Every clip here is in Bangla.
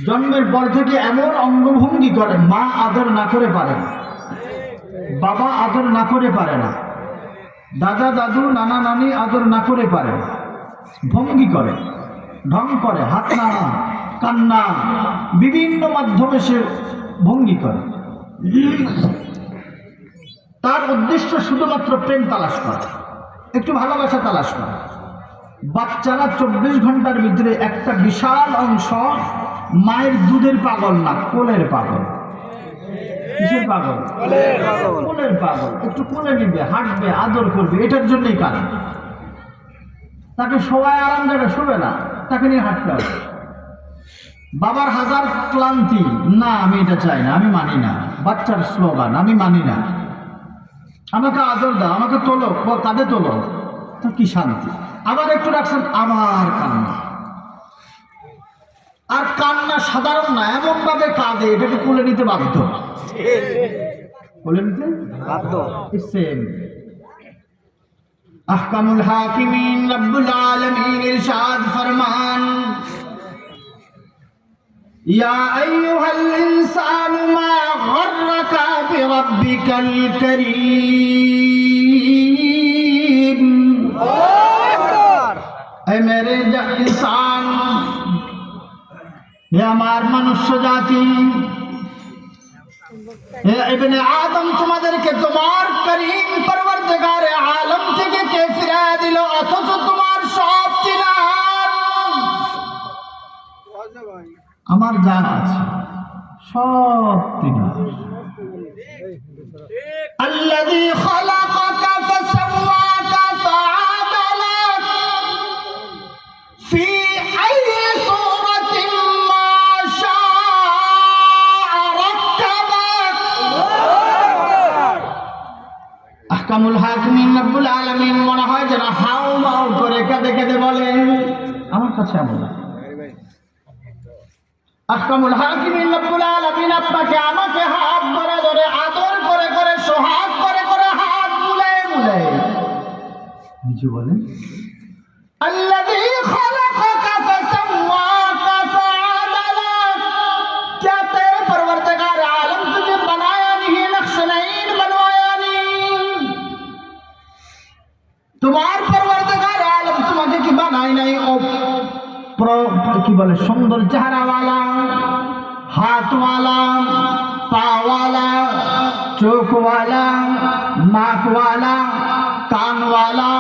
জন্মের পর থেকে এমন অঙ্গভঙ্গি করে, মা আদর না করে পারে না, বাবা আদর না করে পারে না, দাদা দাদু নানা নানি আদর না করে পারে না, ভঙ্গি করে, ঢং করে, হাত নাড়া, কান্না, বিভিন্ন মাধ্যমে সে ভঙ্গি করে। তার উদ্দেশ্য শুধুমাত্র প্রেম তালাশ করা, একটু ভালোবাসা তালাশ করা। বাচ্চারা 24 ঘন্টার ভিতরে একটা বিশাল অংশ মায়ের দুধের পাগল না, কোলের পাগল। কিসের পাগল? কোলের পাগল। একটু কোলে নিবে, হাঁটবে, আদর করবে, এটার জন্যই কারণ। তাকে শোয়ায় আরাম জায়গায় শোবে না, তাকে নিয়ে হাঁটতে হবে। বাবার হাজার ক্লান্তি, না আমি এটা চাই না, আমি মানি না। বাচ্চার স্লোগান, আমি মানি না, আমাকে আদর দাও, আমাকে তোলো, কাঁধে তোলো, তো কি শান্তি। আবার একটু রাখছেন, আমার কান্না। আর কান্না সাধারণ না, এমন ভাবে কাঁদে, এটাকে কোলে নিতে বাধ্য, কোলে নিতে বাধ্য। সেম আহকামুল হাকিমিন রব্বুল আলামিন ইরশাদ ফরমান, ইয়া আইয়ুহাল ইনসানু মা গররাকা বিরাব্বিকাল কারীম। এ মেরে ইনসান, হে আমার মনুষ্য জাতি, হে ইবনে আদম, তোমাদেরকে তোমার করিম পরওয়ারদিগার আলম থেকে কে ফিরিয়ে দিল, অথচ তোমার সব চিনা আমার জান আছে, সব চিনা। আল্লাযী খালাকাকা ফাসাওয়াকা ফাআদালাক ফি আইয়ি সূরাতিন মা শাআ রাক্কাবাক। আহকামুল হাকিমিন রব্বুল আলামিন মনে হয় যেন হাউ মাউ করে কেঁদে কেঁদে বলেন, আমার কাছে এমন না। আহকামুল হাকিমিন রব্বুল আলামিন আপনাকে আমাকে হাত ধরে ধরে আদর করে করে সোহাগ করে করে হাত বুলায়ে বুলায়ে কিছু বলেন, আল্লাযী খালাকাকা ফাসাওয়াকা ফাআদালাক। क्या तेरे परवरदिगार आलम तुझे बनाया नहीं, नक्श नहीं बनवाया नहीं? তোমার परवरदिगार आलम তোমাকে কি বানায় নাই? ও কি বলে, সুন্দর চেহারাওয়ালা, হাতওয়ালা, পাওয়ালা, চোখওয়ালা, নাকওয়ালা, কানওয়ালা,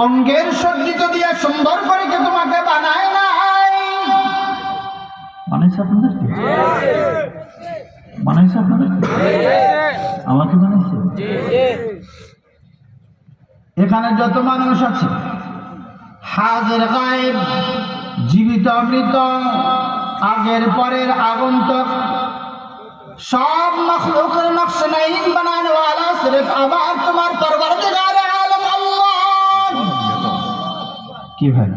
অঙ্গের সজ্জিত দিয়ে সুন্দর করে কে তোমাকে বানায় নাই? বানাইছে আপনাদেরকে? বানাইছে আপনাদেরকে? আমাকে বানাইছে? এখানে যত মানুষ আছে, হাজির গায়েব, জীবিত মৃত, আগের পরের আগন্তুক, সব মখলুকের নকশ নাইন বানানো ওয়ালা সির্ফ আমার তোমার পরওয়ারদিগার আলম আল্লাহ। কি ভাই,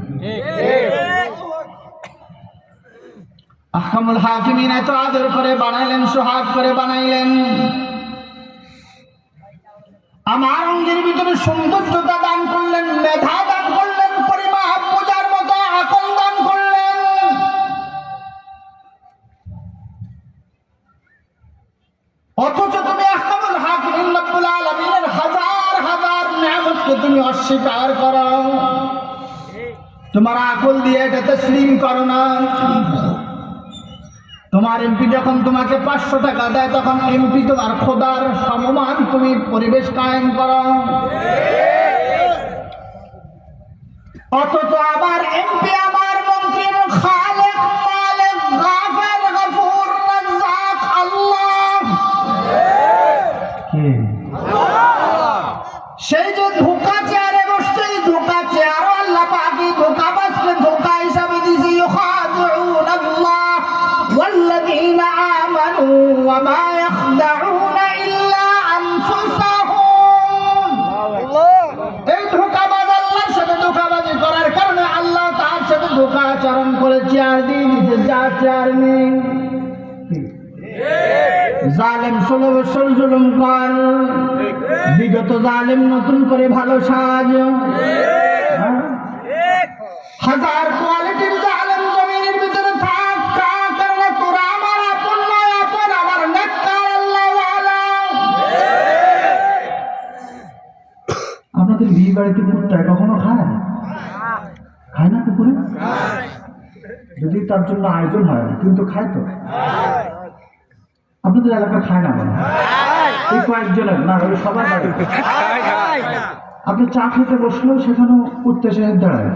আহকামুল হাকিমিন এত আদর করে বানাইলেন, সোহাগ করে বানাইলেন, আমার অঙ্গের ভিতরে সৌন্দর্যতা দান করলেন, মেধা দান করলেন, পরিমাপ বোঝার মতো আকল দান করলেন। অথচ তুমি আহকামুল হাকিমিন রব্বুল আলামিনের হাজার হাজার নিয়ামতকে তুমি অস্বীকার করো, তোমার আকল দিয়ে এটা তাসলিম করো না। তোমার এমপি যখন তোমাকে 500 টাকা দেয়, তখন এমপি তোমার খোদার সমমান তুমি পরিবেশ কায়েম করো। অথচ আবার এমপি, আমার মন্ত্রী খালেক, মালিক, গাফির, গফুর, রাজ্জাক আল্লাহ। সেই যে ধোঁকা চেয়ারে বসছে, ধোঁকা চেয়ার আল্লাহ পাকই ধোঁকাবাজকে ধোঁকা হিসাবে দিয়েছে। ইউখাদিউন আল্লাহ ওয়াল্লাযীনা আমানু ওয়া মা ইয়াখদাউনা ইল্লা আনফুসাহুম। এই ধোঁকাবাজ আল্লাহর সাথে ধোঁকাবাজি করার কারণে আল্লাহ তার সাথে ধোঁকাচরণ করে চেয়ার দিয়ে দিতে, যা চেয়ার নেই। জালেম 16 বছর জুলুম কর, বিগত জালেম নতুন করে ভালো সাজ। হাজার কোয়ালিটির জালেম জমিনের ভিতরে থাক, কারণে আপনাদের বিয়ে বাড়িতে কুত্তায় কখনো খায়? খায় না কুকুরে? যদি তার জন্য আয়োজন হয় কিন্তু খায় তো। আপনাদের এলাকা খায় না বলে এই কয়েকজনের না, ওই সবার বাড়িতে। আপনি চা খেতে বসলেও সেখানেও কুত্তা সাহেব দাঁড়ায়।